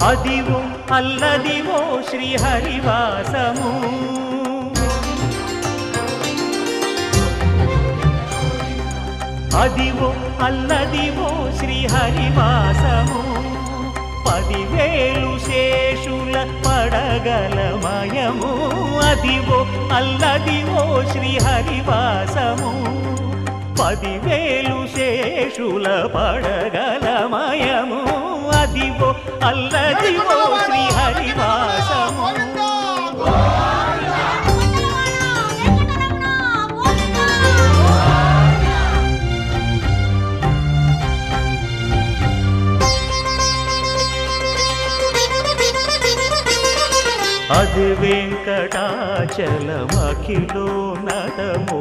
అదివో అల్లదివో శ్రీహరివాసము అదివో అల్లదివో శ్రీహరివాసము 10,000 శేషుల పడగలమయము అదివో అల్లదివో శ్రీహరివాసము 10,000 శేషుల పడగలమయము అదివో అల్లదివో శ్రీహరివాసము అది వెంకటాచలమఖిలో నటము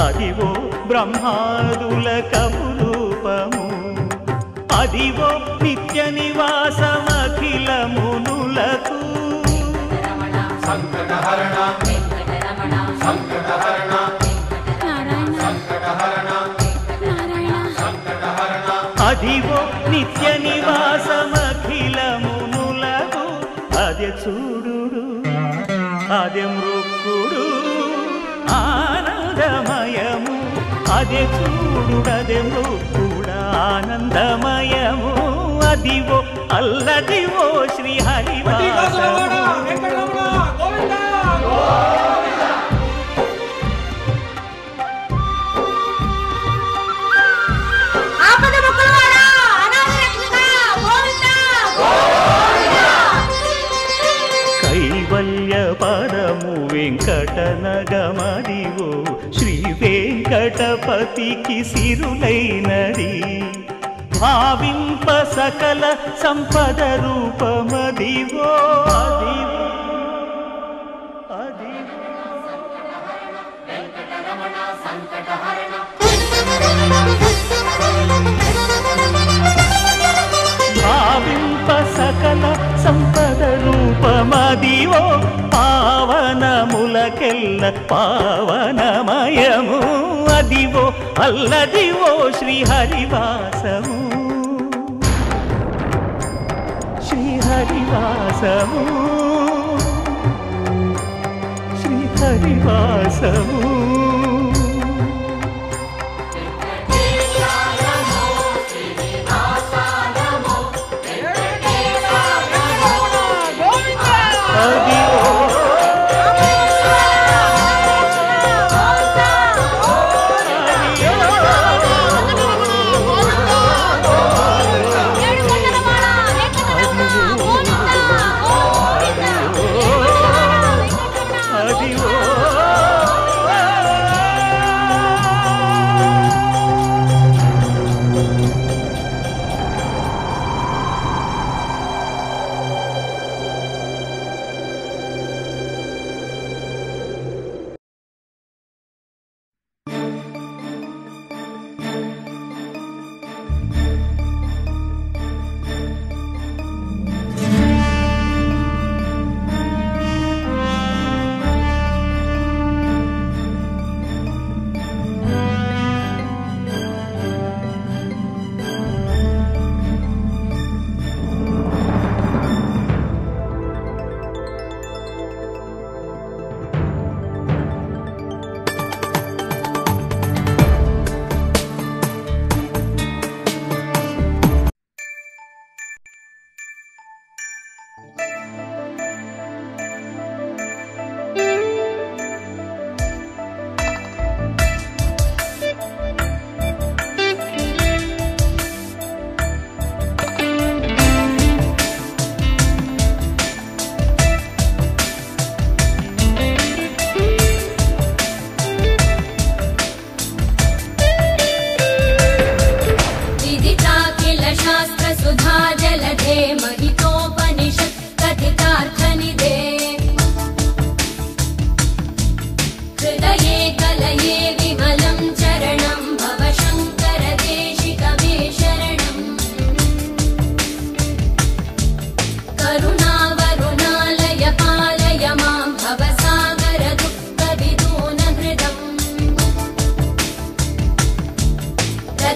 అదివో బ్రహ్మాదుల కపురూపము అదివో నిత్య నివాసమఖిల మునులకు సంకటహరణ సంకటహరణ సంకటహరణ సంకటహరణ అదివో నిత్య నివాసమఖిల మునులకు అదే చూడు అదే మృక్కుడు ఆనందమయము అదే చూడు అదే మృక్కుడు ఆనందమయము అదివో అల్లదివో శ్రీహరివాసము కైవల్య పరము వెంకటనగమదివో శ్రీ వెంకటపతికి సిరులైనది భావింప సకల సంపద రూపమదివో అదివో అదివో భావింప సకల సంపద రూపమదివో పావనములకెల్ల పావనమయము అదివో అల్లదివో శ్రీహరివాసము శ్రీహరివాసము శ్రీహరివాసము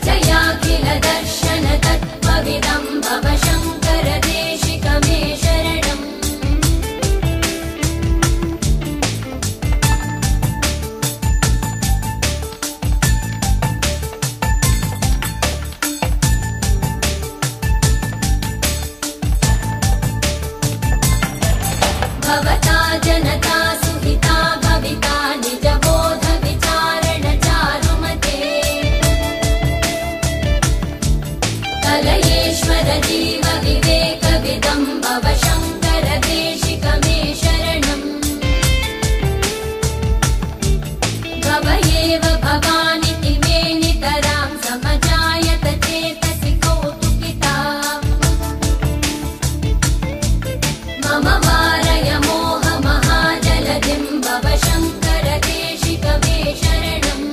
रचयाखिल दर्शन तत्त्वविदं भव शङ्कर देशिक मे शरणम् भवता जनता सुहिता भविता निजबोध विचारण चारुमते कलयेश्वर जीव विवेक विदं भव शङ्कर देशिक मे शरणम् भव एव भवानिति मे नितरां समजायत चेतसि कौतुकिता मम वारय मोह महाजलधिं भव शङ्कर देशिक मे शरणम्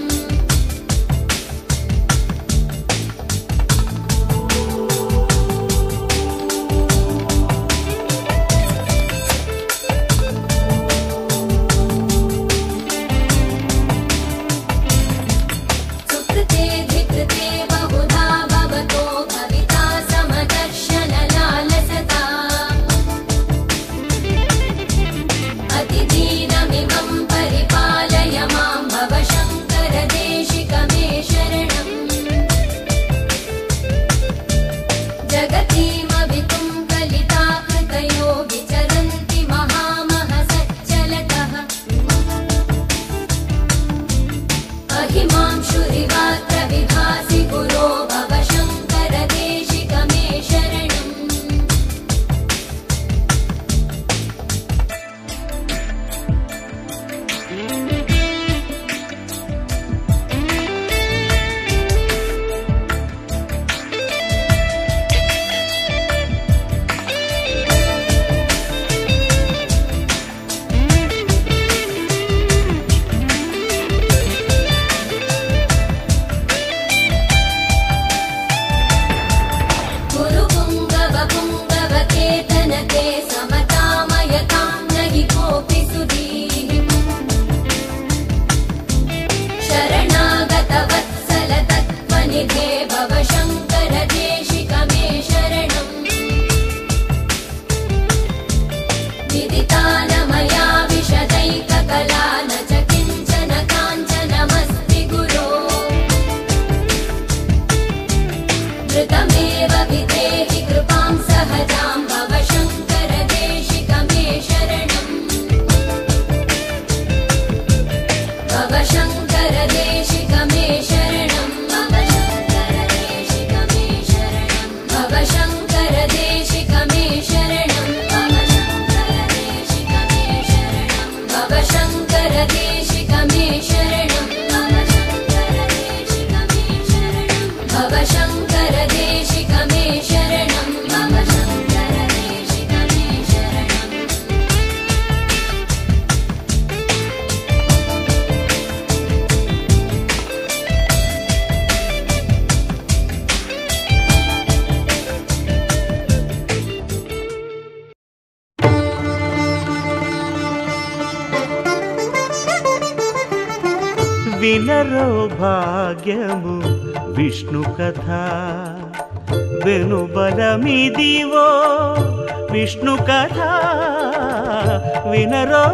सुकृते धिकृते बहुधा भवतो भविता समदर्शन लालसता अतिदीनमिमं परिपालय मां भव शङ्कर देशिक मे शरणम् जगतीमवितुं कलिताकृतयो विचरन्ति महामहसच्चलतः अहिमांशुरिवात्र विभासि गुरो भव शङ्कर देशिक मे शरणम् गुरुपुङ्गव पुङ्गवकेतनते समतामयतां न हि कोऽपि सुधीः शरणागतवत्सल तत्त्वनिधे भव शङ्कर देशिक मे शरणम् विदिता न मया विशदैककला न च किञ्चन काञ्चनमस्ति गुरो धृतमेव विधेहि कृपां सहजां भव शङ्कर देशिक मे शरणम् भव शङ्कर देशिक मे शरणम् भव शङ्कर देशिक मे शरणम् भव शङ्कर देशिक मे शरणम् भव शङ्कर देशिक मे शरणम् भव शङ्कर देशिक मे शरणम् వినరో భాగ్యము విష్ణు కథ వెనుబలమిదివో విష్ణు కథ వినరో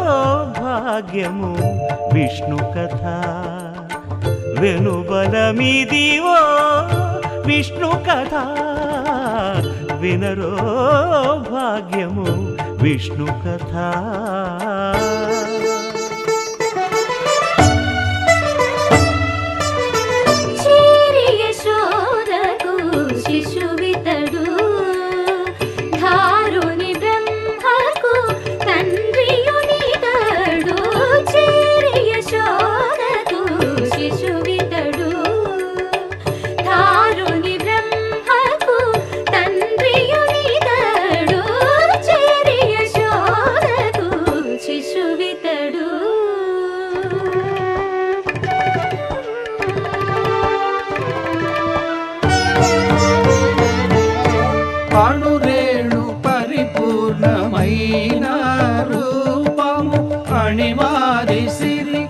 భాగ్యము విష్ణు కథ వెనుబలమిదివో విష్ణు కథ వినరో భాగ్యము విష్ణు కథ శిశువితడు ధారుని బ్రహ్మకు తండ్రియునితడు చేరి యశోదకు శిశువితడు ధారుని బ్రహ్మకు తండ్రియునితడు చేరి యశోదకు శిశువితడు అణురేణు పరిపూర్ణమైన రూపము అణిమాది సిరి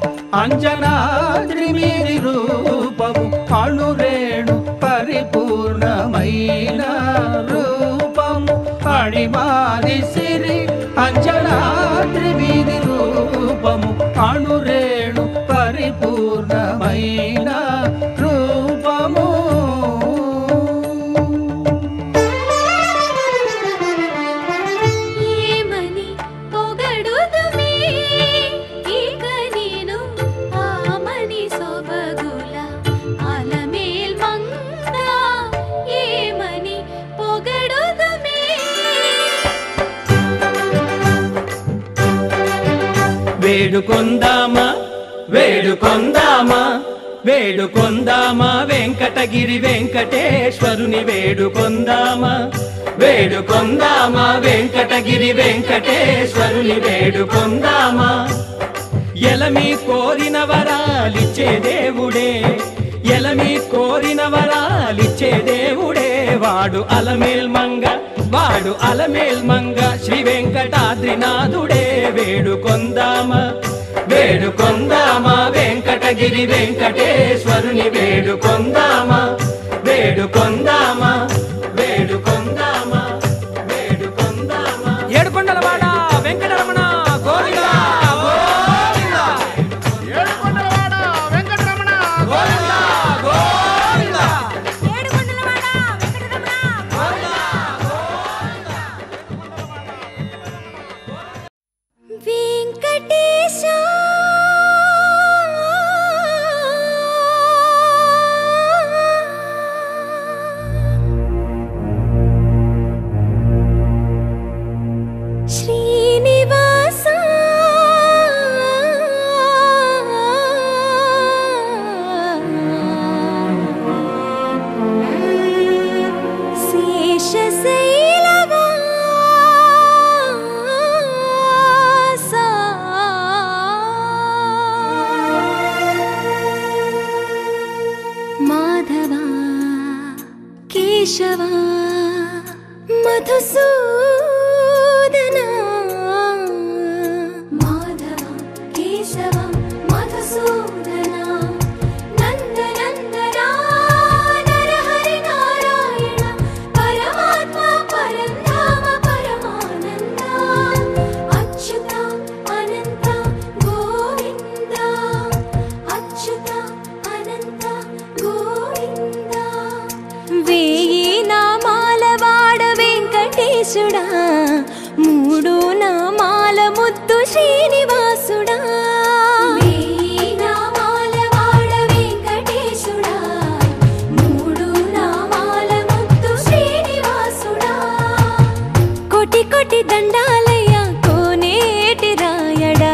అంజనాద్రి మీది రూపము అణురేణు పరిపూర్ణమైన రూపము అణిమాది సిరి అంజనాద్రి వీధి రూపము అణురేణు పరిపూర్ణమైన రూపము ఏమని పొగడుదుమే ఇక నేను ఆమని సొబగుల అలమేల్ మంగ ఏమని పొగడుదుమే వేడుకొందామా వేడుకొందామా వేడుకొందామా వెంకటగిరి వెంకటేశ్వరుని వేడుకొందామా వేడుకొందామా వెంకటగిరి వెంకటేశ్వరుని వేడుకొందామా ఎలమి కోరిన వరాలిచ్చే దేవుడే ఎలమి కోరిన వరాలిచ్చే దేవుడే వాడు అలమేల్ మంగ శ్రీ వెంకటాద్రినాథుడే వేడుకొందామా వేడుకొందామా వెంకటగిరి వెంకటేశ్వరుని వేడుకొందామా వేడుకొందామా వేడుకొందామా వేడుకొందామా ఏడుకొండలవాడ వెంకటరమణ గోవిందా గోవిందా ఏడుకొండలవాడ వెంకటరమణ గోవిందా గోవిందా ఏడుకొండలవాడ వెంకటరమణ వెంకటేశ శ్రీనివాస శేషశైలవాస మాధవ కేశవ మధుసూదన మాధవ కేశవ మధుసూదన నందనందన నరహరి నారాయణ పరమాత్మ పరంధామ పరమానంద అచ్యుత అనంత గోవింద అచ్యుత అనంత గోవింద వేయి నామాల వాడ వెంకటేశుడా మూడు నామాల ముద్దు శ్రీనివాసుడా వేయి నామాల వాడ వెంకటేశుడా మూడు నామాల ముద్దు శ్రీనివాసుడా కోటి కోటి దండాలయ్య కోనేటి రాయడా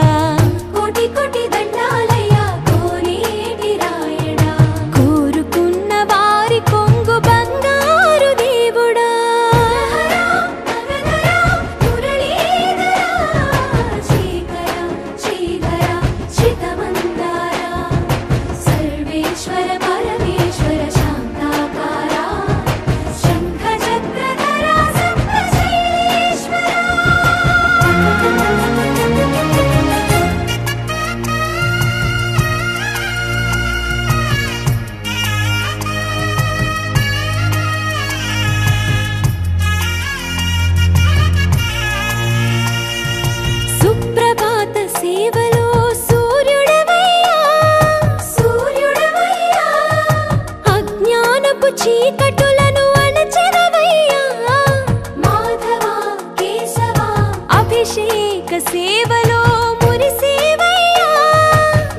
కోటి కోటి దండాలయ్య కోనేటి రాయడా కోరుకున్న వారి కొంగు బంగారు దేవుడా సర్వేశ్వర పరమేశ్వర శాంతాకార శంఖ చక్రధర సప్తశైలేశ్వర సుప్రభాత సేవలో సూర్యుడవయ్యా సూర్యుడవయ్యా అజ్ఞానపు చీకటులను అణచెదవయ్యా మాధవ కేశవ అభిషేక సేవలో మురిసేవయ్యా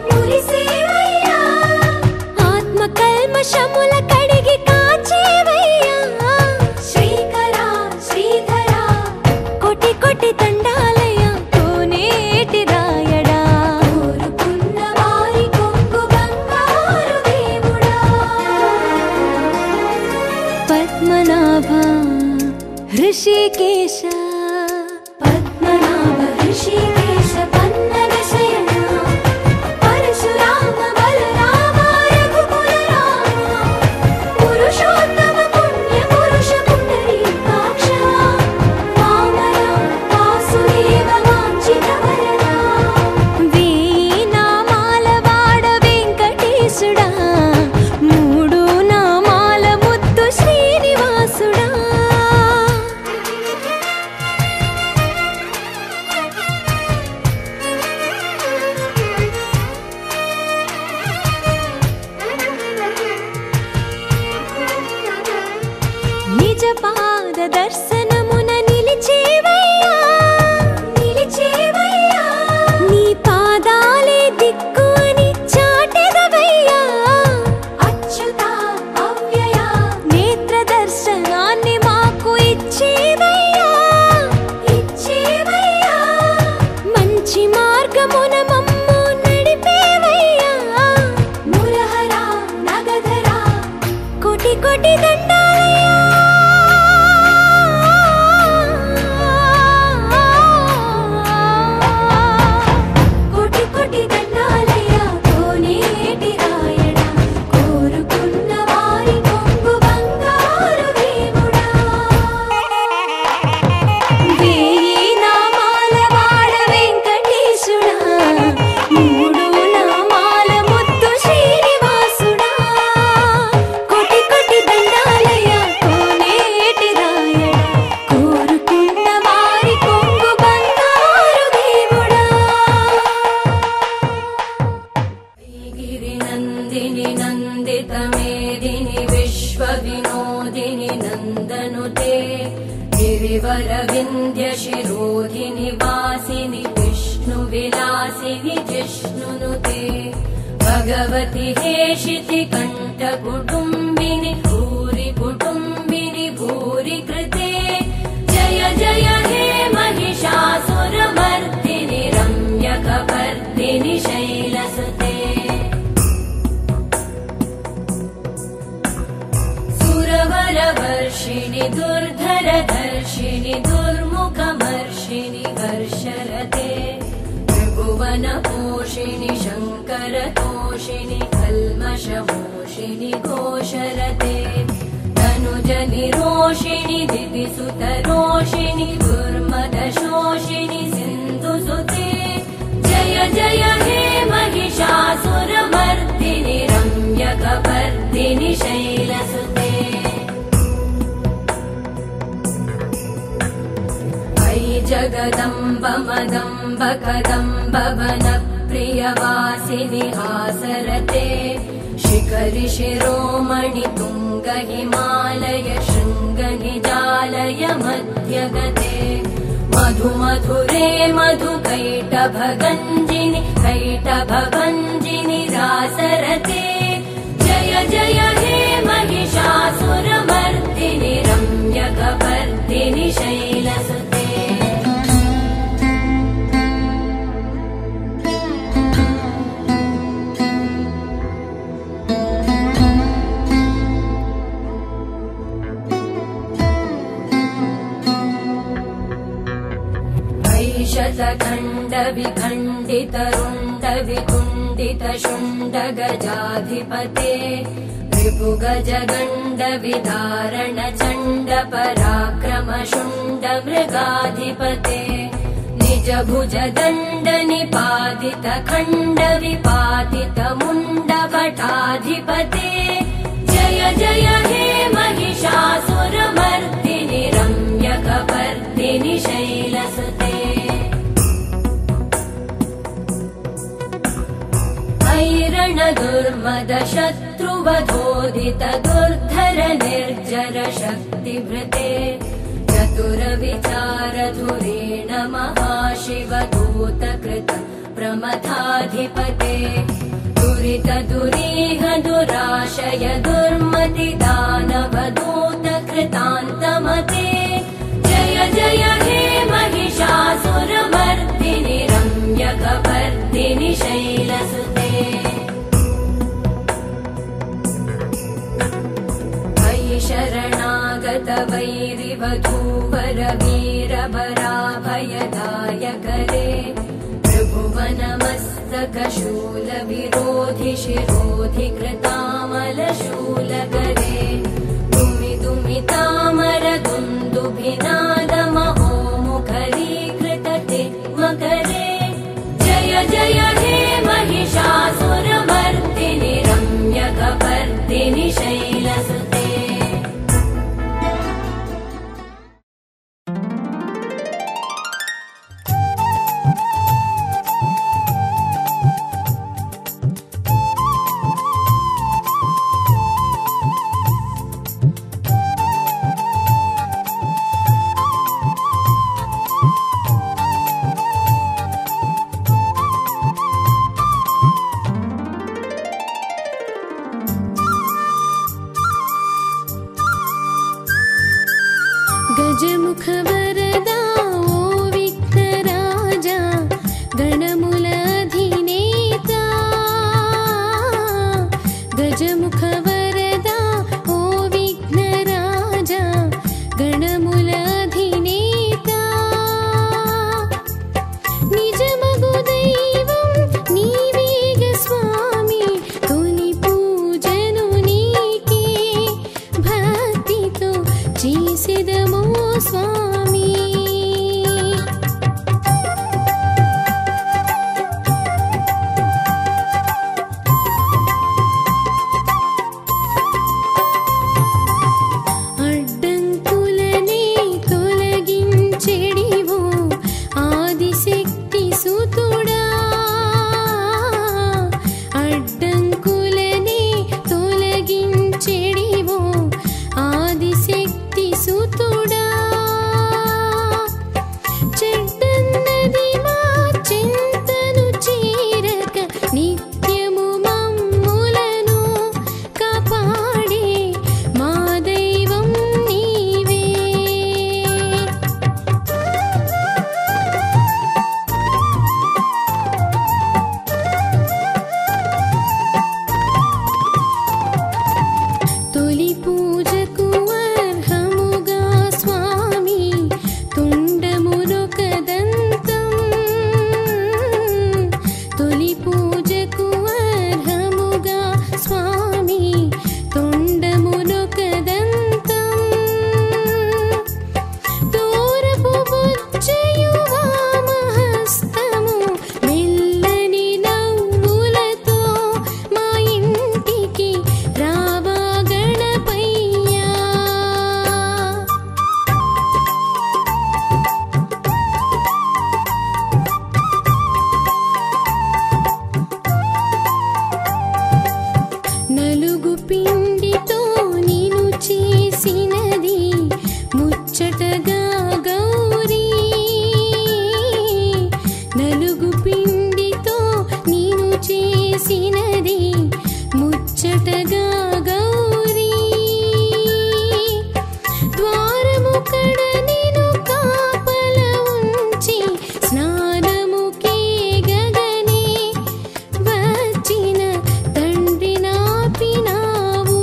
మురిసేవయ్యా ఆత్మ కల్మషముల కడిగి కాచేవయ్యా శ్రీకర శ్రీధర కోటి కోటి దండాలయ కోనేటి రాయడా కోరుకున్న వారి కొంగు బంగారు దేవుడా పద్మనాభ హృషికేశ పద్మనాభ హృషికేశ పన్నగ శయన పరశురామ బలరామ రఘుకుల రామ పురుషోత్తమ పుణ్య పురుష పుండరీకాక్ష వామన వాసుదేవ వాంఛిత వరద వేయి నామాల వాడ వెంకటేశుడా మూడు నామాల ముద్దు దర్శనమున నిలిచేవయ్యా నిలిచేవయ్యా నీ పాదాలే దిక్కు అని చాటెదవయ్యా అచ్యుత అవ్యయ నేత్ర దర్శనాన్ని మాకు ఇచ్చేవయ్యా ఇచ్చేవయ్యా మంచి మార్గమున మమ్ము నడిపేవయ్యా మురహర నగధర కోటి కోటి దండాలయ్యా కోటి కోటి దండాలయ్యా కోనేటి రాయడా కోరుకున్న వారి కొంగు బంగారు దేవుడా వేయి నామాల వాడ వెంకటేశుడా మూడు నామాల ముత్తు శ్రీనివాసుడా కోటి కోటి దండాలయ్యా కోనేటి రాయడా కోరుకున్న వారి కొంగు బంగారు దేవుడా గిరి నందిని నందిత మేదిని విశ్వ వినోదిని నందనుతే గిరివర వింధ్య శిరోధిని వాసిని విష్ణు విలాసిని జిష్ణునుతే భగవతి హేషితి కంఠ కుటుంబిని భూరి కుటుంబిని భూరి కృతే జయ జయ హే महिषासुरमर्दिनि रम्यकपर्दिनि शैलसुते सुरवरवर्षिणि दुर्धरधर्षिणि दुर्मुखमर्षिणि हर्षरते त्रिभुवनपोषिणि शङ्करतोषिणि कल्मषमोषिणि घोषरते तनुजनिरोषिणि दिविसुतरोषिणि दुर्मदशोषिणि सिन्धुसुते जय जय हे महिषासुरमर्दिनि रम्यकपर्दिनि शैलसुते अयि जगदम्ब मदम्ब कदम्ब वनप्रियवासिनि हासरते शिखरि शिरोमणि तुङ्ग हिमालय शृङ्ग निजालय मध्यगते मधु मधुरे मधु कैटभगञ्जिनि कैटभभञ्जिनि रासरते जय जय हे महिषासुरमर्दिनि रम्यकपर्दिनि शैलसुते शतखण्ड विखण्डित रुण्ड विकुण्डित शुण्ड गजाधिपते रिपुगज गण्ड विदारण चण्ड पराक्रम शुण्ड मृगाधिपते निज भुज दण्ड निपातित खण्ड विपातित मुण्ड भटाधिपते जय जय हे महिषासुरमर्दिनि रम्यकपर्दिनि शैलसुते ऐरण दुर्मद शत्रुवधोदित दुर्धर निर्जर शक्तिभृते चतुर विचार धुरेण महाशिवदूत कृत प्रमथाधिपते दुरित दुरीह दुराशय दुर्मति दानव दूत कृतान्तमते जय जय हे महिषासुरमर्दिनि रम्यकपर्दिनि शैलसुते अयि शरणागत वैरिवधूवर वीरभराभयदायकरे त्रिभुवनमस्तक शूल विरोधि शिरोधि कृतामल शूलकरे दुमि दुमि तामर दुन्दुभिनाद महो मुखरीकृतते मकरे जय जय हे महिषासुरमर्दिनि रम्यकपर्दिनि शैलसुते గజముఖ వరదా ఓ విఘ్నరాజా గణముల అధినేత గజముఖ వరదా ఓ విఘ్నరాజా గణముల అధినేత నిజమగు దైవం నీవేగ స్వామి తొలి పూజను నీకే భక్తితో చేసెదమో స్వామి అడ్డంకులనే తొలగించెడివో ఆదిశక్తి సుతుడా అడ్డంకులనే తొలగించెడివో ఆదిశక్తి సుతుడా చెడ్డన్నది మా చింతను చేరక నిత్యము మమ్ములను కాపాడే మా దైవం నీవే తొలి పూజకు అర్హముగా స్వామి తుండమునొకదంతం తొలి పూజకు అర్హముగా స్వామి తుండమునొకదంతం దూరపు బుజ్జయు వామహస్తము మెల్లని నవ్వులతో మా ఇంటికి రావా గణపయ్యా నలుగు పిండితో నిను చేసినది ముచ్చటగా గౌరీ నలుగు పిండితో నిను చేసినది ముచ్చటగా గౌరీ ద్వారము కడ నిను కాపల ఉంచి స్నానముకే గగనే వచ్చిన తండ్రి నాపినావు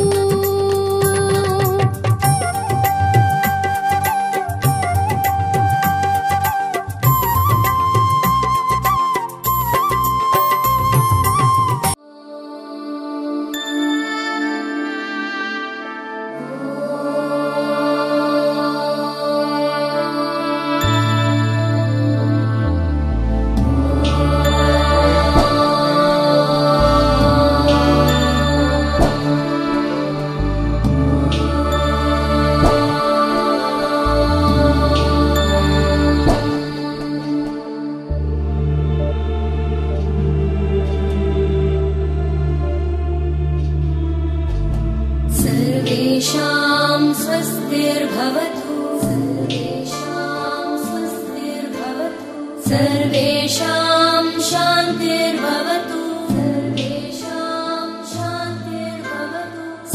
सर्वेषां स्वस्तिर्भवतु सर्वेषां शान्तिर्भवतु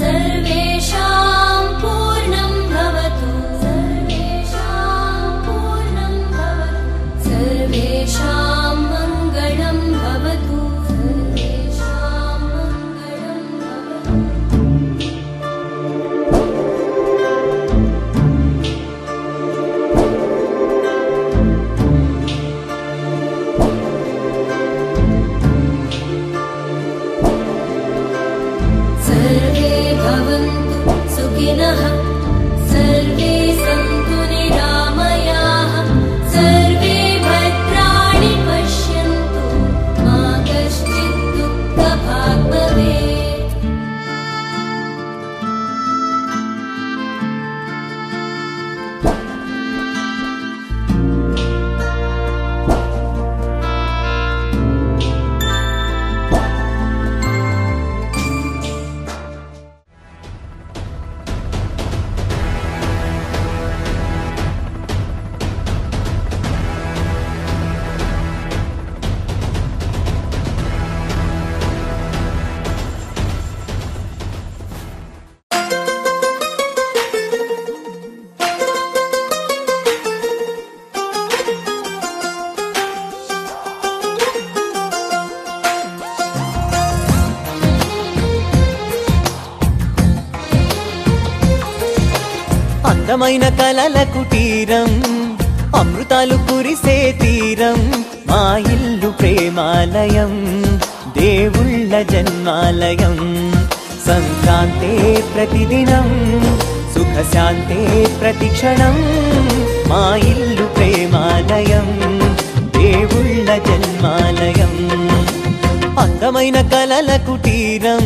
सर्वेषां पूर्णं भवतु सर्वेषां मङ्गलं भवतु सर्वे भवन्तु सुखिनः सर्वे सन्तु निरामयाः सर्वे भद्राणि पश्यन्तु मा कश्चित् दुःखभाग् भवेत् అందమైన కలల కుటీరం అమృతాలు కురిసే తీరం మా ఇల్లు ప్రేమాలయం దేవుళ్ళ జన్మాలయం సంక్రాంతే ప్రతిదినం సుఖశాంతే ప్రతిక్షణం మా ఇల్లు ప్రేమాలయం దేవుళ్ళ జన్మాలయం అందమైన కలల కుటీరం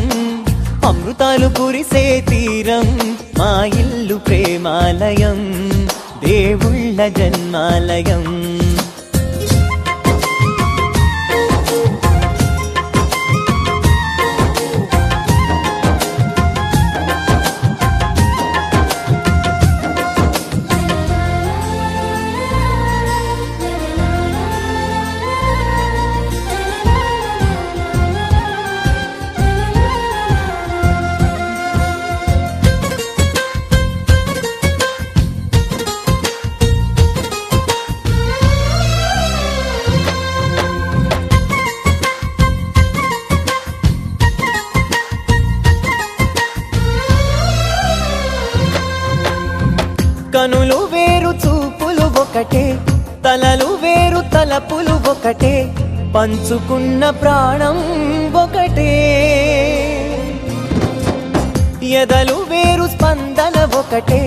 అమృతాలు కురిసే తీరం మా ఇల్లు ప్రేమాలయం దేవుళ్ళ జన్మాలయం కనులు వేరు చూపులు ఒకటే తలలు వేరు తలపులు ఒకటే పంచుకున్న ప్రాణం ఒకటే ఎదలు వేరు స్పందన ఒకటే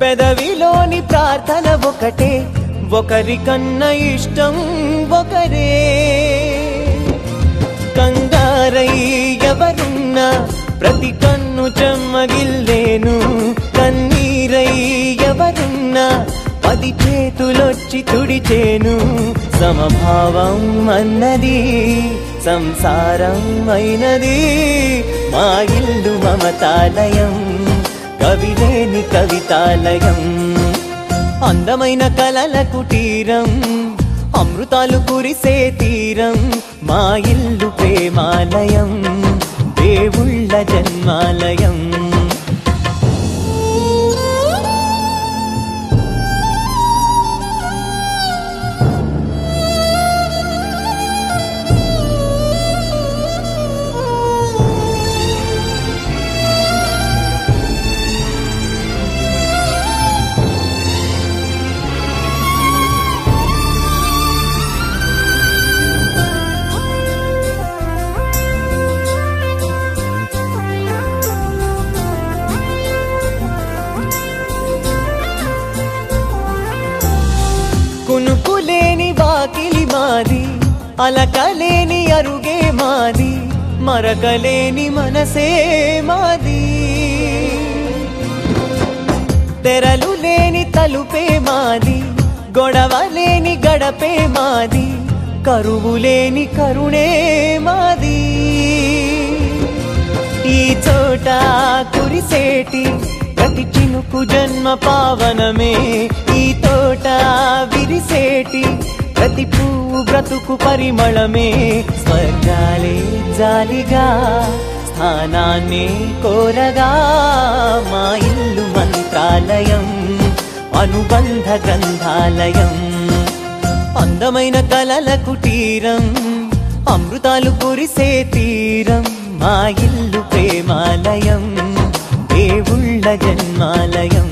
పెదవిలోని ప్రార్థన ఒకటే ఒకరికన్నా ఇష్టం ఒకరే కంగారై ఎవరున్నా ప్రతి కన్ను చెమ్మగిల్లేను కన్నీరై ఎవరున్నా 10 చేతులొచ్చి తుడిచేను సమభావం అన్నది సంసారం అయినది మా ఇల్లు మమతాలయం కవిలేని కవితాలయం అందమైన కలల కుటీరం అమృతాలు కురిసే తీరం మా ఇల్లు ప్రేమాలయం దేవుళ్ళ జన్మాలయం కునుకులేని వాకిలి మాది అలకలేని అరుగే మాది మరకలేని మనసే మాది తెరలు లేని తలుపే మాది గొడవలేని గడపే మాది కరువులేని కరుణే మాది ఈ చోట కురిసేటి ప్రతి చినుకు జన్మ పావనమే ఈ తోట విరిసేటి ప్రతి పువ్వు బ్రతుకు పరిమళమే స్వర్గాలే జాలిగా స్థానాన్ని కోరగా మా ఇల్లు మంత్రాలయం అనుబంధ గ్రంథాలయం అందమైన కలల కుటీరం అమృతాలు కురిసే తీరం మా ఇల్లు ప్రేమాలయం దేవుళ్ళ జన్మాలయం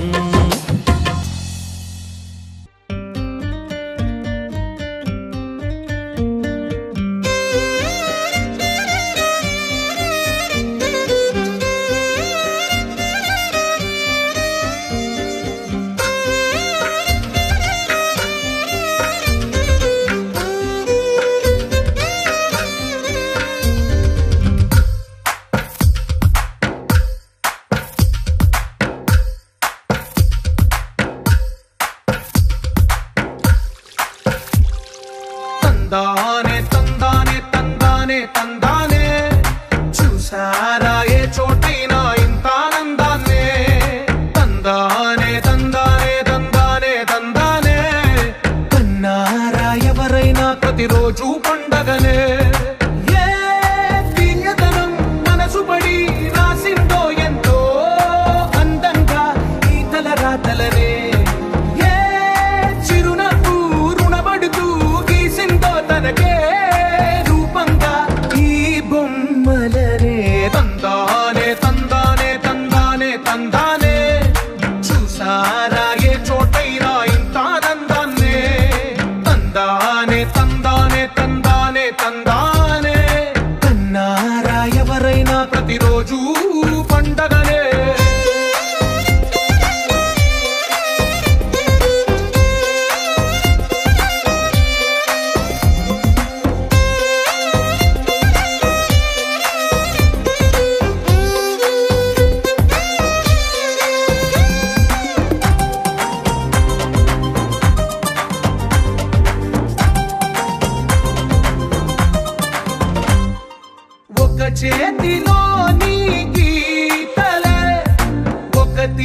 తందానే తందానే తందానే తందానే చూసారా ఏ చోటైనా ఇంత ఆనందాన్నే తందానే తందానే తందానే తందానే కన్నారా ఎవరైనా ప్రతిరోజు పండగనే ఏ తీయదనం మనసు పడి రాసిందో ఎంతో అందంగా ఈ తలరాతలనే ఏ చిరునవ్వు రుణపడుతూ గీసిందో తనకే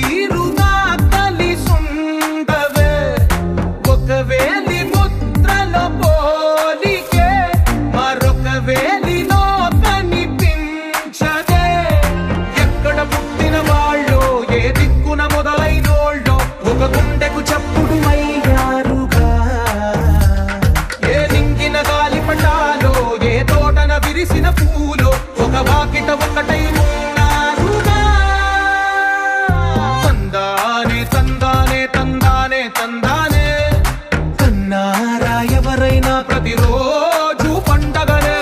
తీరుగా కలిసుండవే ఒక వేలి ముద్రలో పోలికే మరొక వేలిలో కనిపించదే ఎక్కడ పుట్టిన వాళ్ళో ఏ దిక్కున మొదలైనోళ్ళో ఒక గుండెకు చప్పుడు అయ్యారుగా ఏ నింగిన గాలి పటాలో ఏ తోటన విరిసిన పూలో ఒక వాకిట ఒకటై ఉన్నారుగా తందానే తందానే తందానే తందానే కన్నారా ఎవరైనా ప్రతిరోజు పండగనే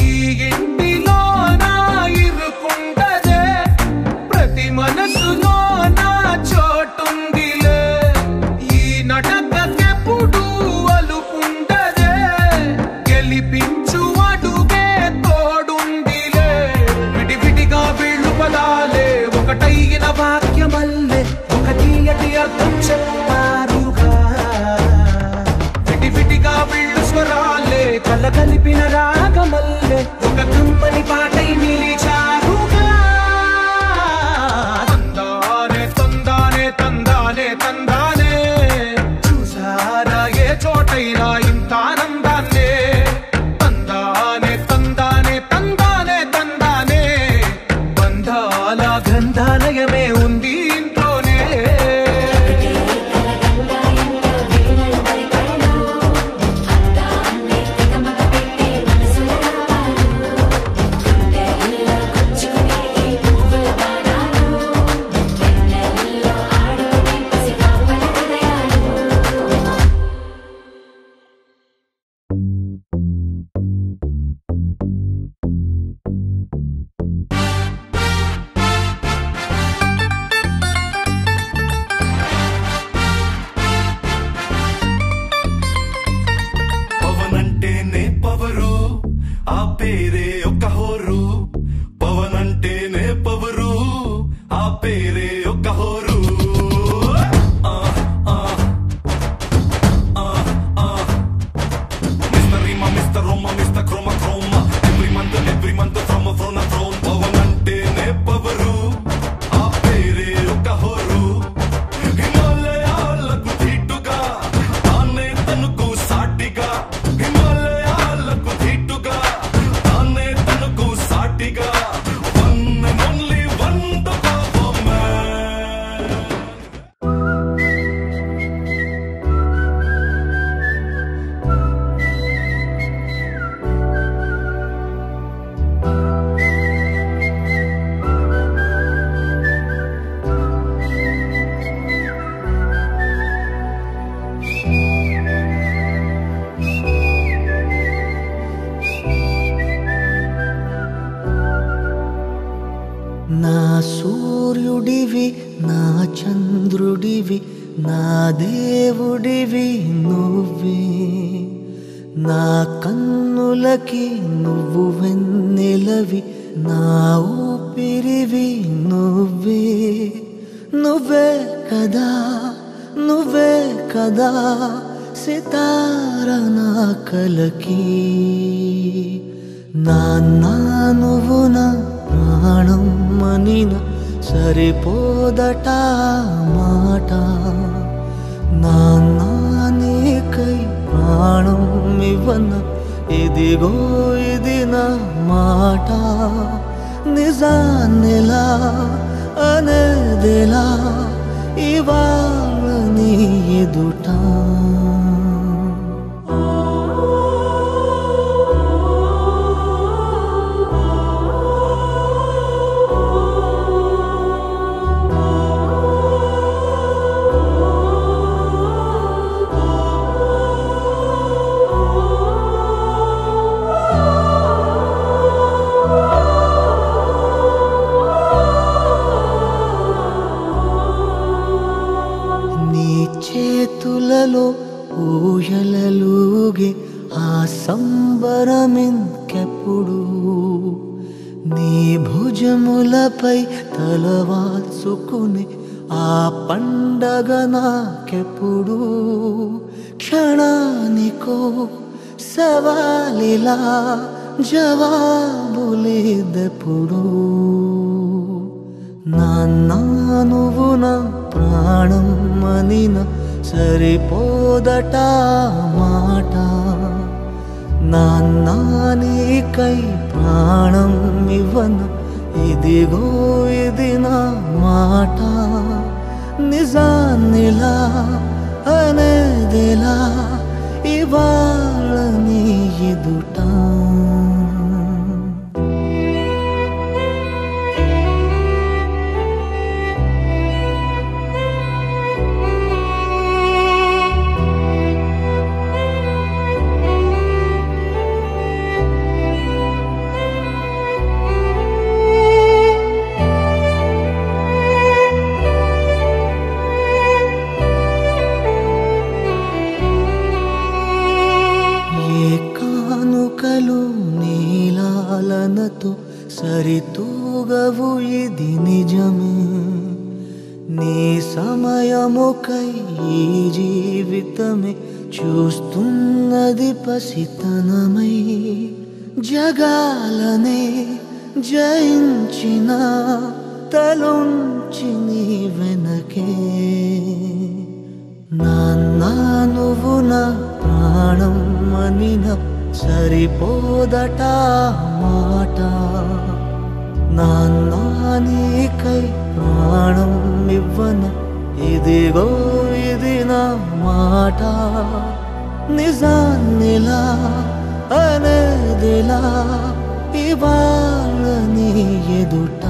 ఈ ఇంటిలో నా ఇరుకుండదే ప్రతి మనసులో నా చోటుందిలే ఈ నటకెప్పుడు అలుపుండదే గెలిపించు అడుగే తోడుందిలే విడివిడిగా వీళ్ళు పదాలే ఒకటైన వాక్యమల్లే ఒక తీయటి అర్థం చెప్పారుగా విడివిడిగా వీళ్ళు స్వరాలే కలగలిపిన రాగమల్లే ఒక కమ్మని పాటై నిలిచారుగా తందానే తందానే తందానే తందానే చూసారా ఏ చోటైనా ఇంత ఆనందాన్నే తందానే తందానే తందానే తందానే బంధాల గ్రంథాలయమే ఉంది ఇంట్లోనే పవన్ అంటేనే పవరు ఆ పేరే ఒక హోరు పవన్ అంటేనే పవరు ఆ పేరే ఒక హోరు mister Reema mister Roma mister Croma Croma every month from ఫ్రోన్ థ్రోన్ పవన్ అంటేనే పవరు ఆ పేరే ఒక హోరు హిమాలయాలకు ధీటుగా తానే తనకు సాటిగా హిమాలయాలకు ధీటుగా తానే తనకు సాటిగా one and only one the power man నా సూర్యుడివి నా చంద్రుడివి నా దేవుడివి నువ్వే నా కన్నులకి నువ్వు వెన్నెలవి నా ఊపిరివి నువ్వే నువ్వే కదా నువ్వే కదా సితార నా కలకి నాన్న నువ్వు నా ప్రాణం మనిన సరిపోదట మాట నాన్న నీకై ప్రాణం ఇవ్వన ఇదిగో ఇది నా మాట నిజాన్నిలా అనేదిలా ఇవాళ నీ ఎదుట ఊయలలుగే ఆ సంబరమింకెప్పుడు నీ భుజములపై తలవాల్చుకుని ఆ పండగ నాకెప్పుడు క్షణానికో సవాలిలా జవాబులేదెప్పుడు నాన్న నువ్వు నా ప్రాణం అనిన సరిపోదట మాట నాన్న నీకై ప్రాణం ఇవ్వన ఇదిగో ఇది నా మాట నిజాన్నిలా అనేదిలా ఇవాళ నీ ఎదుట నీలాలనతో సరితూగవు ఇది నిజమే నీ సమయముకై ఈ జీవితమే చూస్తున్నది పసితనమై జగాలనే జయించిన తలుంచి నీ వెనకే నాన్న నువ్వు నా ప్రాణం అనిన సరిపోదట మాట నాన్న నీకై ప్రాణం ఇవ్వన ఇదిగో ఇది నా మాట నిజాన్నిలా అనేదిలా ఇవాళ నీ ఎదుట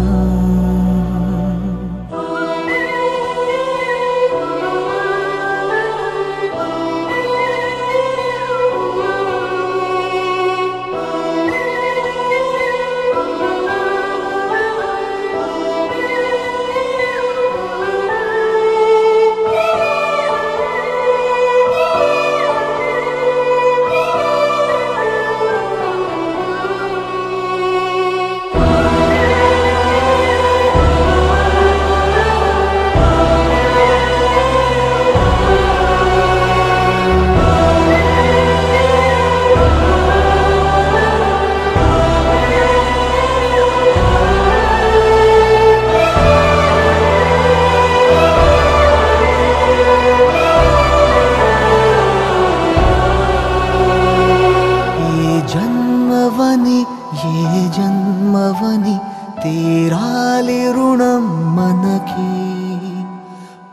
జన్మవని తీరాలి రుణం మనకి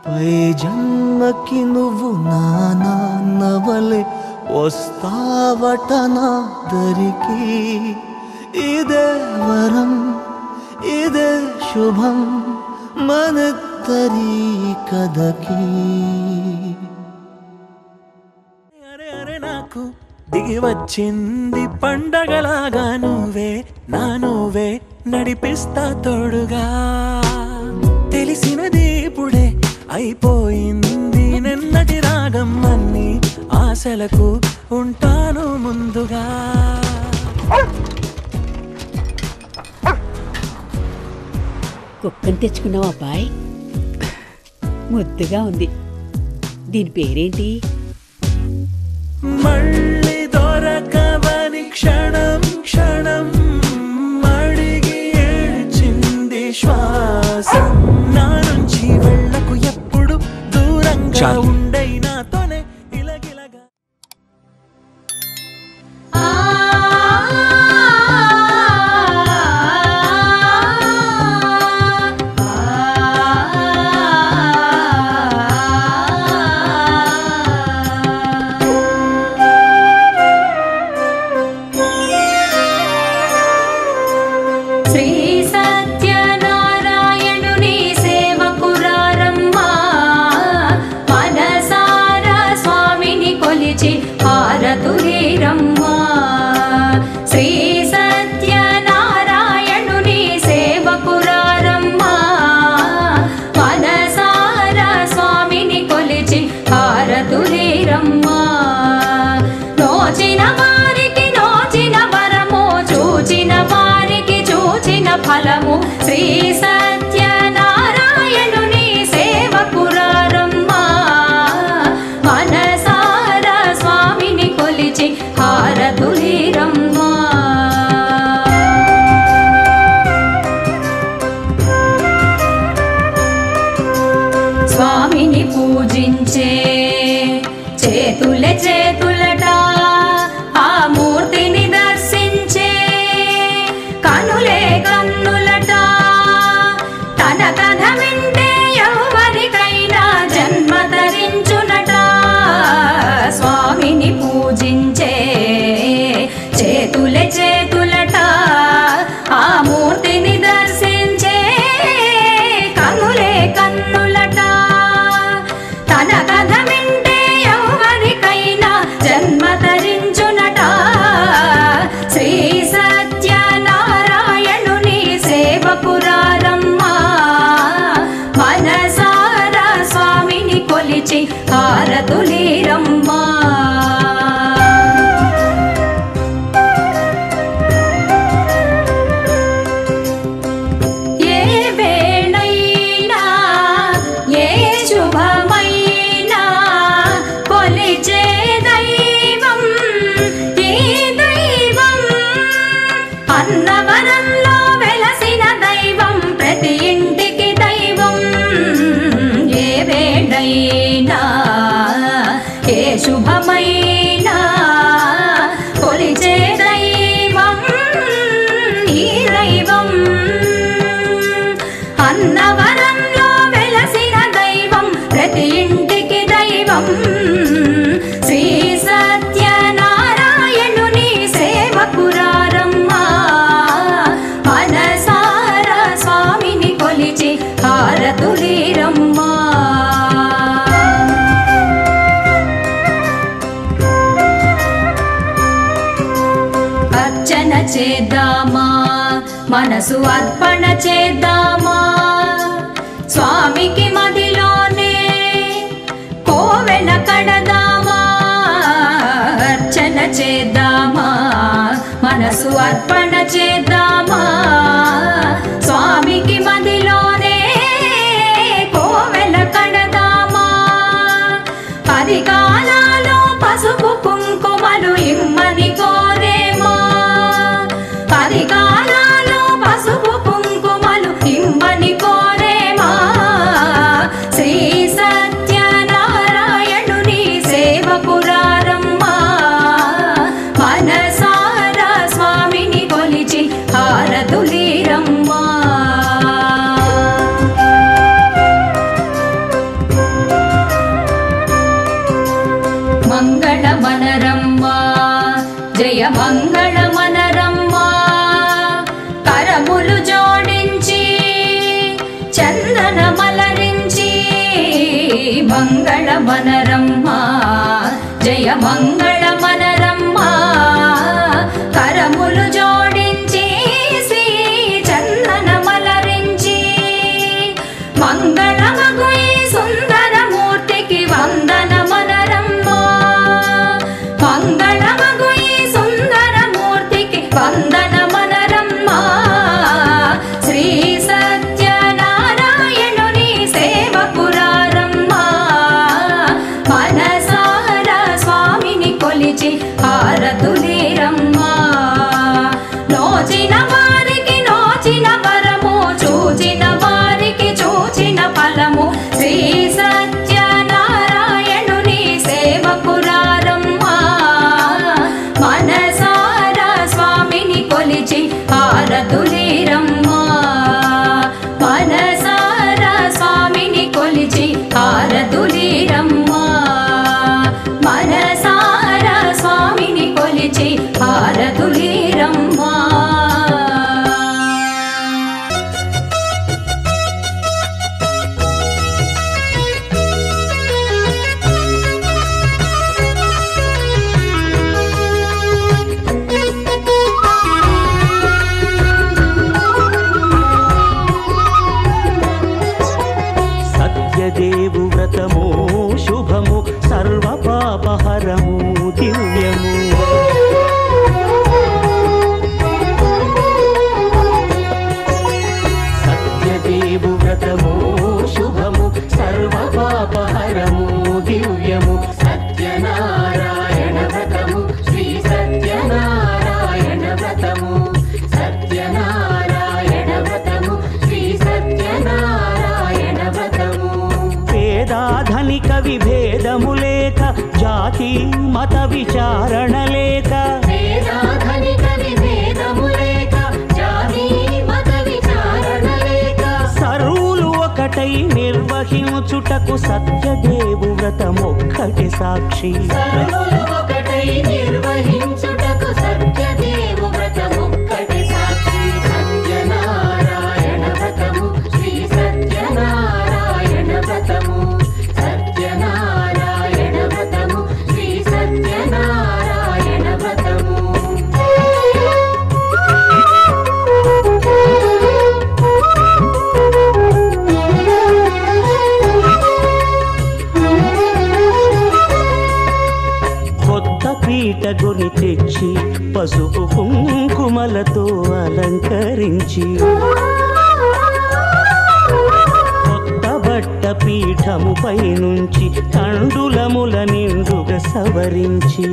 పై జన్మకి నువ్వు నా నాన్నవలే వస్తావట నా దరికి ఇదే వరం ఇదే శుభం మనద్దరి కథకి అరే అరే నాకు దిగి వచ్చింది పండగలాగా నువ్వే నా నువ్వే నడిపిస్తా తోడుగా తెలిసినది ఇప్పుడే అయిపోయింది నిన్నటి రాగం అన్ని ఆశలకు ఉంటాను ముందుగా కుక్కని తెచ్చుకున్నావు అబ్బాయి ముద్దుగా ఉంది దీని పేరేంటి మళ్ళీ దొరకవని క్షణం క్షణం అడిగి ఏడ్చింది శ్వాస నా నుంచి వెళ్ళకు ఎప్పుడు దూరంగా ఉండై నాతోనే ఇలగిలగా సత్యనారాయణుని సేవకురారమ్మా మన చేతులే చేతులట ఆ మూర్తిని దర్శించే కనులే కన్నులట తన కథ వింటే ఎవరికైనా జన్మ ధరించునట స్వామిని పూజించే చేతులే చేతులట ఆ మూర్తిని దర్శించే కనులే కన్నులట తన కథ వింటే ఎవరికైనా జన్మ ధరించునట శ్రీ సత్యనారాయణుని సేవకురారమ్మా మనసారా స్వామిని కొలిచి హారతులీరమ్మా అన్నవరంలో వెలసిన దైవం ప్రతి ఇంటికి దైవం ఏ వేడైనా ఏ శుభమైనా కొలిచే దైవం ఈ దైవం అన్నవరంలో వెలసిన దైవం ప్రతి ఇంటికి దైవం శ్రీ సత్యనారాయణుని సేవకురారమ్మా మనసారా స్వామిని కొలిచి హారతులీరమ్మా అర్చన చేద్దామా మనసు అర్పణ చేద్దామా స్వామికి మదిలోనే కోవెల కడదామా అర్చన చేద్దామా మనసు అర్పణ చేద్దామా స్వామికి మదిలోనే కోవెల కడదామా 10 కాలాలు పసుపు కుంకుమలు ఇమ్మని కోరేమా 10 కాలాలు పసుపు కుంకుమలు ఇమ్మని కోరేమా శ్రీ సత్యనారాయణుని సేవకురారమ్మా మనసారా స్వామిని కొలిచి హారతులీరమ్మా మంగళమనరమ్మా జయ మంగళమనరమ్మా కరములు జోడించి చందన మలరించి మంగళమనరమ్మా జయ మంగళమనరమ్మా కరములు జోడించి శ్రీ చందన మలరించి మంగళమగు ఈ సుందర మూర్తికి వందనమనరమ్మా మంగళమగు ఈ సుందర మూర్తికి వందనమనరమ్మా శ్రీ సత్యనారాయణుని సేవకురారమ్మా మనసారా స్వామిని కొలిచి హారతులీరమ్మా నోచిన వారికి నోచిన వరము చూచిన వారికి చూచిన ఫలము శ్రీ సత్యనారాయణుని సేవకురారమ్మా మనసారా స్వామిని కొలిచి హారతులీరమ్మా మనసారా స్వామిని కొలిచి హారతులీరమ్మా మనసారా స్వామి సాక్షి మత విచారణ లేక సర్వులు ఒకటై నిర్వహించుటకు సత్యదేవు వ్రతమొక్కటి సాక్షి సత్యనారాయణ వ్రతము శ్రీ సత్యనారాయణ వ్రతము సత్యనారాయణ వ్రతము శ్రీ సత్యనారాయణ వ్రతము కొత్త పీటగుని తెచ్చి పసుపు కుంకుమలతో అలంకరించి కొత్త బట్ట పీఠముపై నుంచి తండులముల నిండుగా సవరించి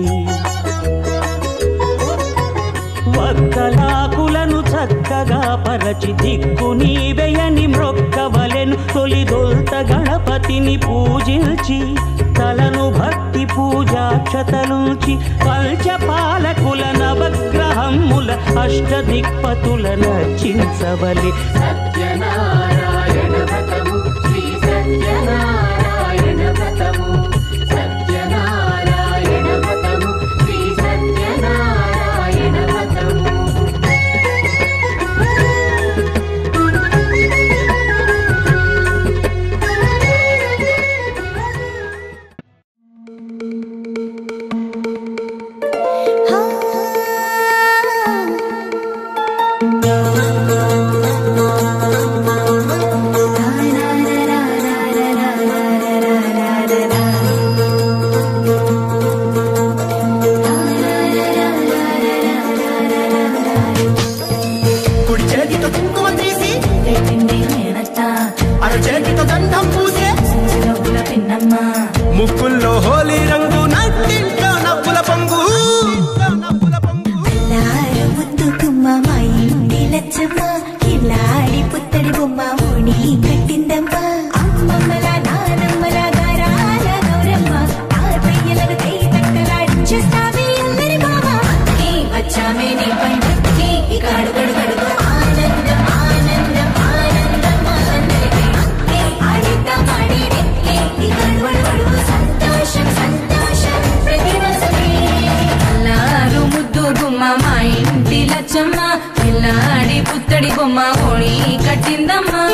వక్కలాకులను చక్కగా పరచి దిక్కు నీవెయని మ్రొక్కవలెను తొలిదొల్త గణపతిని పూజించి తలను భక్తి పూజాక్షతలుంచి పంచపాలకుల నవగ్రహముల అష్టదిక్పతుల నర్చించవలె సత్యనారాయణ వ్రతము శ్రీ సత్యనారాయణ వ్రతము సత్యనారాయణ వ్రతము శ్రీ సత్యనారాయణ వ్రతము ముక్కుల్లో హోలీ రంగు నట్టింట్లో నవ్వుల పొంగు కిల్లాడి పుత్తడి బొమ్మ ఓణి కట్టిందమ్మా అమ్మమ్మల నానమ్మల గారాల గౌరమ్మ తాతయ్యలను కై తట్టలాడించేస్తావే అందరి బావ వచ్చామే నీ పండుగకి ఇక అడుగడు గడుగు ఆనందం ఆనందం ఆనందం అందరికీ ఆడిద్దాం ఆడేడే ఇక అడుగడు సంతోషం సంతోషం ప్రతి రోజుకి అల్లారు ముద్దు గుమ్మ మా ఇంటి లచ్చమ్మ పిల్లాడి పుత్తడి బొమ్మ ఓణి కట్టిందమ్మా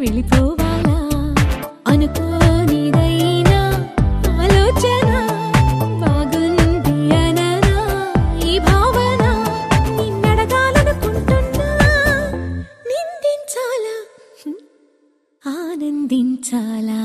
వెళ్ళిపోవాలా అనుకోనిదైనా ఆలోచన బాగుంది అననా ఈ భావన నిన్నడగాలనుకుంటున్నా నిందించాలా ఆనందించాలా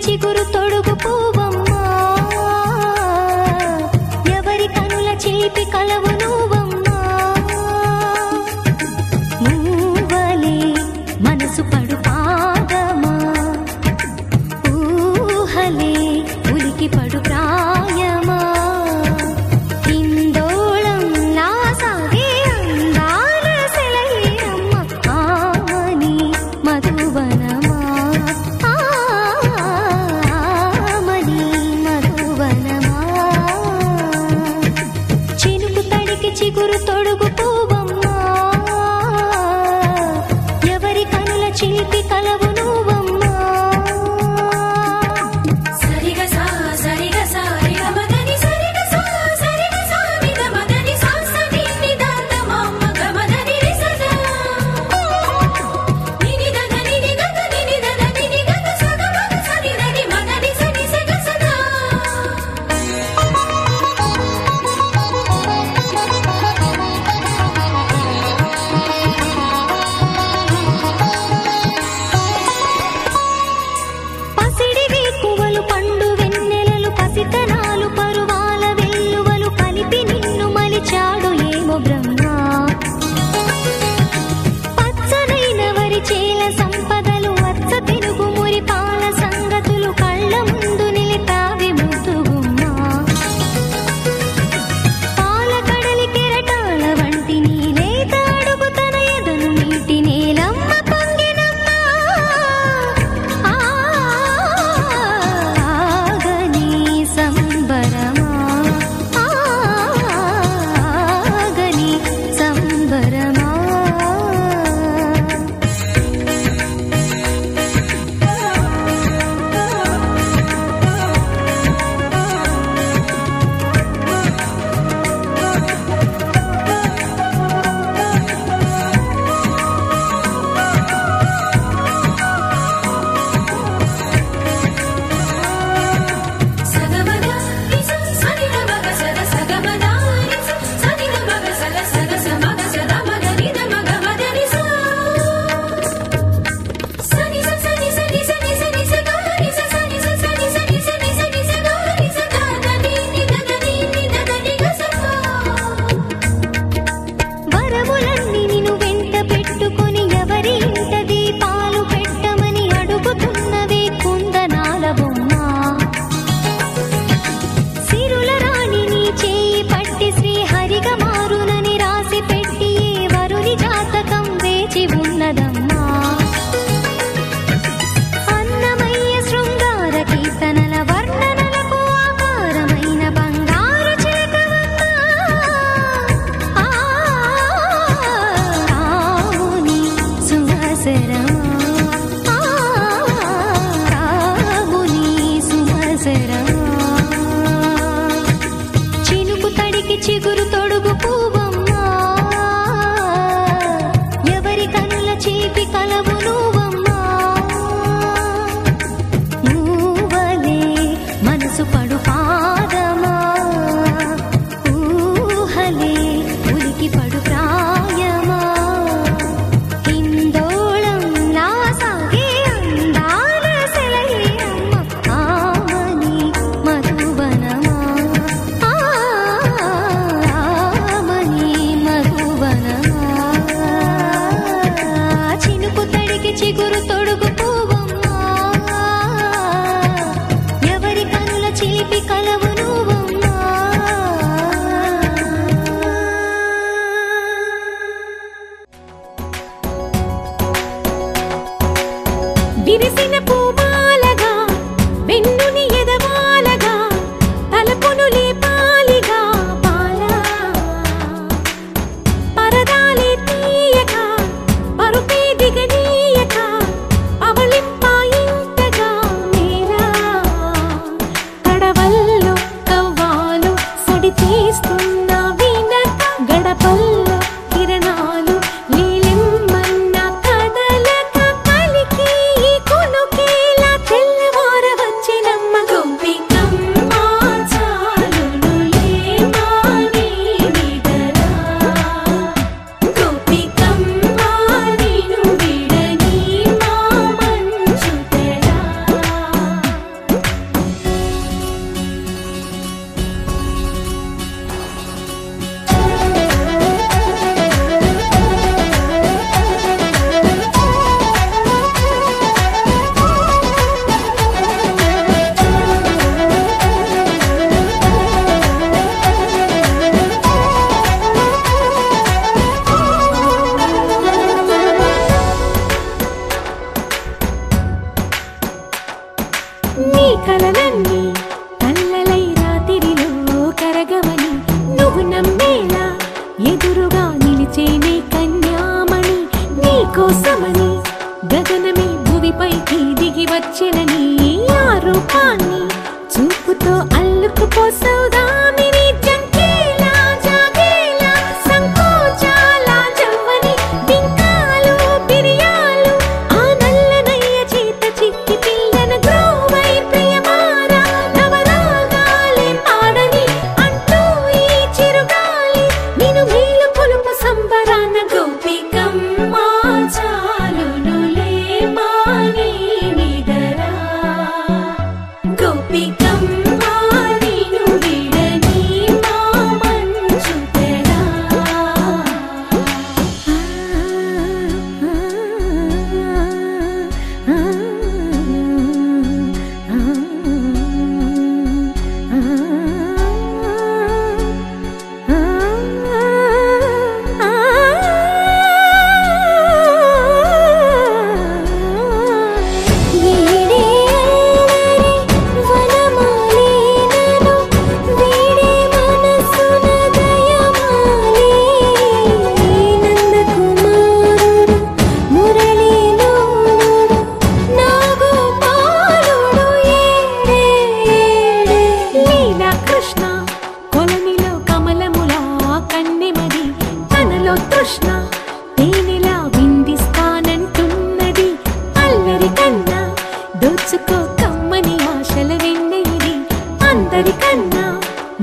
చిగురు తొడుగు పూవమ్మా ఎవరి కనుల చిలిపి కలవు నువ్వమ్మా నువ్వలే మనసు పడు పాదమా ఊహలే ఉలికి పడు ప్రాయమా హిందోళం నా సాగే అందాల సెలయేరమ్మ ఆమని మధువనమా చిగురు తొడుగు పూవమ్మా ఎవరి కనుల చిలిపి కలవు నువ్వమ్మా సరిగ సా సరిగ సా రిగ మదని సరిగ సా సరిగ సా నిద మదని సా సని నిదాత మమ్మ గమదని రిసదా నిని దద నిని గద నిని దద నిని గద సద మగ సని దని మదని సని సగ సదా పండు వెన్నెలలు పసితనాలు పరువాల వెల్లువలు కలిపి నిన్ను మలిచాడు ఏమో బ్రహ్మ పచ్చనైన వరి చేల సంపదలు వచ్చ పెరుగు మురి పాల సంగతులు కళ్ళ ముందు నిలిపావి ముద్దుగుమ్మా పాల కడలి కెరటాల వంటి నీలేత అడుగు తన ఎదను నీటి నేలమ్మ పొంగినమ్మా సంబరమా ఆగని సంబరమా వరములన్నీ నిన్ను వెంట పెట్టుకొని ఎవరి ఇంట దీపాలు పెట్టమని అడుగుతున్నవే కుందనాల బొమ్మ సిరుల రాణి నీ చేయి పట్టి శ్రీహరిగా మారునని రాసి పెట్టి ఏ వరుని జాతకం వేచి ఉన్నదమ్మా అన్నమయ్య శృంగార కీర్తనల వర్ణనలకు ఆకారమైన బంగారు చిలకవమ్మా రాముని సుమసరమా రాముని సుమసరమా చినుకు తడికి చిగురు తొడుగు పూవమ్మా ఎవరి కనుల చీపి కలవు నువ్వమ్మా నువ్వలే మనసు పడు పాదమా ఊహలే కృష్ణ తేనెలా విందిస్తానంటున్నది అల్లరి కన్నా దోచుకో కమ్మని ఆశల వెన్నెయిది అందరికన్నా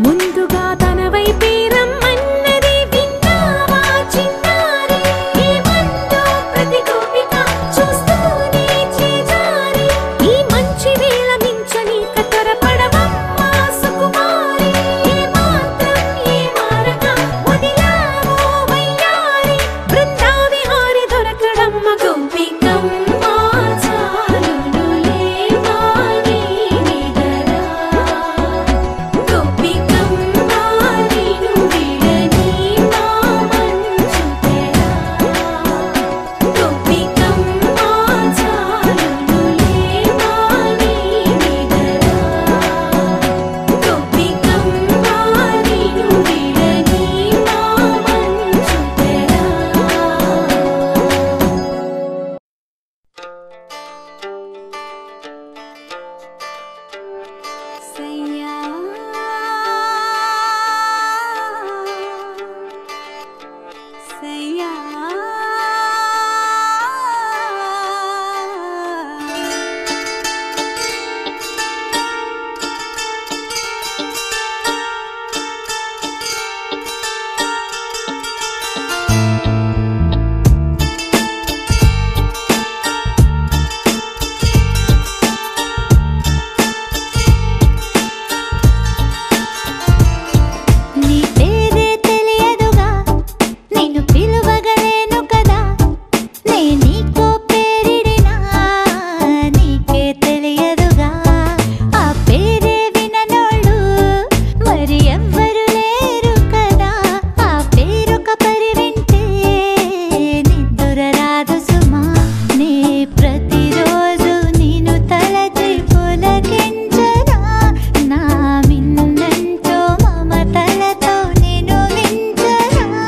ముందుగా తన వైపే రమ్మన్నది విన్నావా చిన్నారి ఏమందో ప్రతి గోపిక చూస్తూనే చేజారి ఈ మంచి వేళ మించని కతరపడవమ్మా సుకుమారి ఏ మాత్రం ఏ మారక వదిలావో వయ్యారి బృందావిహారి దొరకడమ్మ గోపికమ్మ చాలునులే వాణి నిదరా గోపికమ్మ నిను విడని నా మంచు తెరా గోపికమ్మ చాలునులే వాణి నిదరా గోపికమ్మ నిను విడని నా మంచు తెరా సయ్యా సయ్యా నీ పేరే తెలియదుగా నిన్ను పిలువగలేను కదా నే నీకో పేరిడినా నీకే తెలియదుగా ఆ పేరే విననోళ్ళు మరి ఎవ్వరు లేరు కదా ఆ పేరొక పరి వింటే నిద్దుర రాదు సుమా నే ప్రతిరోజు నిన్ను తలచి పులకించనా నా మిన్నంటో మమతలతో నిన్ను వించనా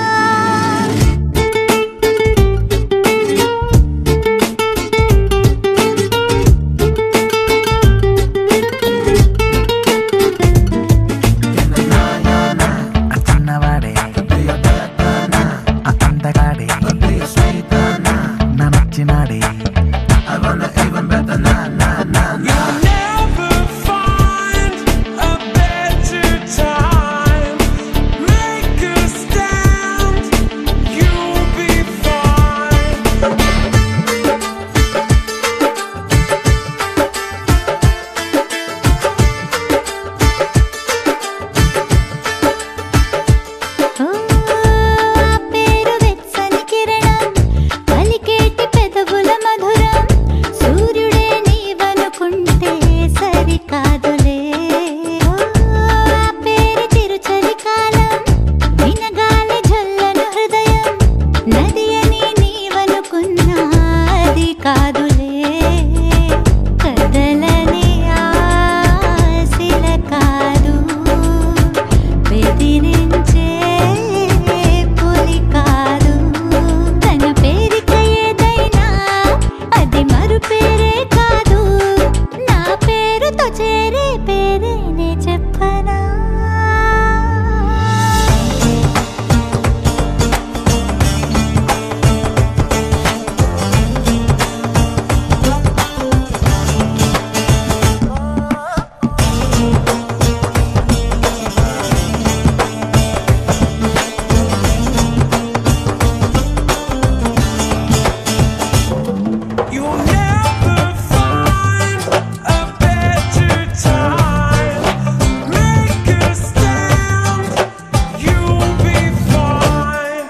చిన్నవాడే అందగాడే నా నచ్చినాడే You'll never find a better time. Make a stand, you'll be fine. ఓ ఆ పేరు వెచ్చని కిరణం పలికేటి పెదవుల మధురం సూర్యుడే నీవనుకుంటే సరికాదులే ఓ ఆ పేరు చిరుచలి కాలం వినగాలి జల్లను హృదయం నది అని నీవనుకున్నా అది కాదులే కదలని ఆశల కాదు బెదిరించే పులి కాదు తన పేరిక ఏదైనా అది మరు పేరే కాదు నా పేరుతో చేరే పేరేనే చెప్పనా You'll never find a better time. Make a stand, you'll be fine.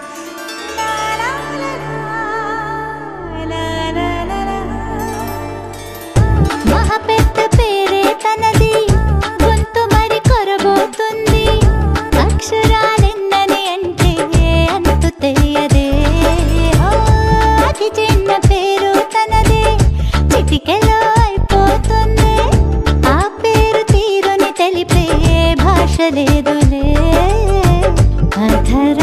మహా పెద్ద పేరే తనది గొంతు మరి కొరబోతుంది అక్షరాలెన్నని అంటే అంతు తెలియదే ఓ, అతి చిన్న పేరు తనదే చిటికెలో అయిపోతుంది ఆ పేరు తీరుని తెలిపే భాష లేదులే అధర